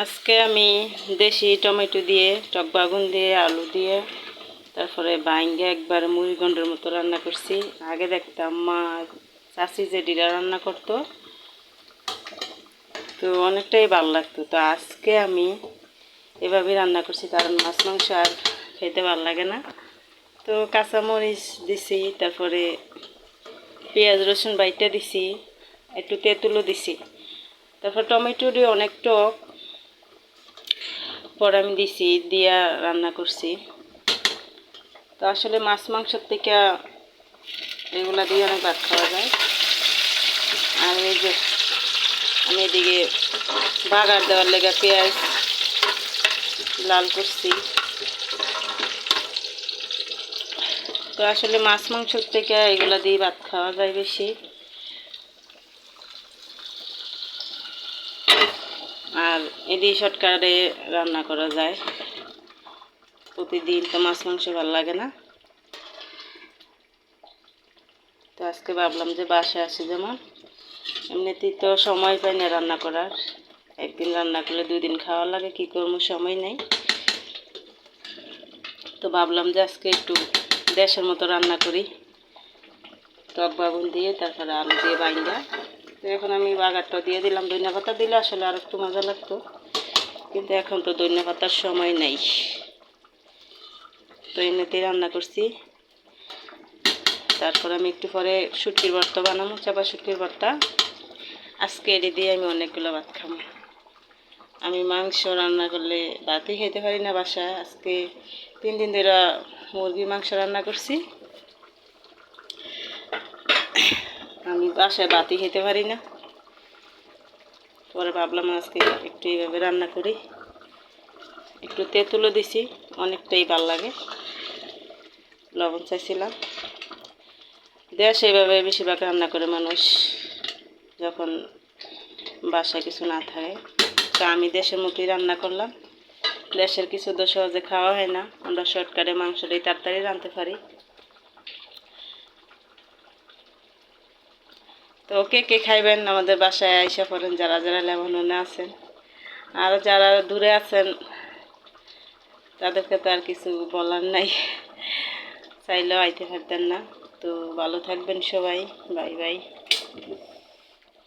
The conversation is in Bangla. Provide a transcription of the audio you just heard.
আজকে আমি দেশি টমেটো দিয়ে টক বাগুন দিয়ে আলু দিয়ে তারপরে বাইঙ্গে একবার মুড়িঘণ্টের মতো রান্না করছি। আগে দেখতাম মা চাচি যে ডিরা রান্না করতো, তো অনেকটাই ভালো লাগতো। তো আজকে আমি এভাবে রান্না করছি, কারণ মাছ মাংস আর খেতে ভালো লাগে না। তো কাঁচামরিচ দিছি, তারপরে পেঁয়াজ রসুন বাইটা দিছি, একটু তেঁতুলও দিছি, তারপর টমেটো দিয়ে অনেক টক পরে আমি দিছি, দিয়া রান্না করছি। তো আসলে মাছ মাংসের থেকে এগুলা দিয়ে অনেক ভাত খাওয়া যায়। আর এই যে আমি এদিকে বাগার দেওয়ার লেগে পেঁয়াজ লাল করছি। তো আসলে মাছ মাংসের থেকে এগুলা দিয়ে ভাত খাওয়া যায় বেশি। আর এদিকে শর্টকাটে রান্না করা যায়, প্রতিদিন তো মাছ মাংস ভালো লাগে না। তো আজকে ভাবলাম যে বাসায় আসি, যেমন এমনিতেই তো সময় পাই না রান্না করার, একদিন রান্না করলে 2 দিন খাওয়া লাগে, কী করবো, সময় নেই। তো ভাবলাম যে আজকে একটু দেশের মতো রান্না করি, টক বাগুন দিয়ে তারপরে আলু দিয়ে বাইঙ্গা। তো এখন আমি বাগারটা দিয়ে দিলাম, ধনিয়া পাতা দিলে আসলে আর একটু মজা লাগতো, কিন্তু এখন তো ধনিয়া পাতার সময় নেই। তো এমনিতেই রান্না করছি। তারপর আমি একটু পরে শুটকির ভর্তা বানাবো, চাপা শুটকির ভর্তা। আজকে এটি দিয়ে আমি অনেকগুলো ভাত খাবো। আমি মাংস রান্না করলে ভাতই খেতে পারি না বাসায়। আজকে 3 দিন ধরে মুরগির মাংস রান্না করছি, আমি বাসায় ভাতই খেতে পারি না। পরে ভাবলাম আজকে একটু এইভাবে রান্না করি, একটু তেঁতুলও দিছি, অনেকটাই ভালো লাগে। লবণ চাইছিলাম। দেশ এইভাবে বেশিরভাগ রান্না করে মানুষ, যখন বাসায় কিছু না থাকে। তো আমি দেশের মতোই রান্না করলাম। দেশের কিছু তো সহজে খাওয়া হয় না, আমরা শর্টকাটে মাংসটাই তাড়াতাড়ি রাঁধতে পারি। তো কে কে খাইবেন আমাদের বাসায় আইসা পড়েন, যারা যারা লেবাননে আছেন। আর যারা দূরে আছেন তাদেরকে তো আর কিছু বলার নাই, চাইলেও আইতে পারতেন না। তো ভালো থাকবেন সবাই, বাই বাই।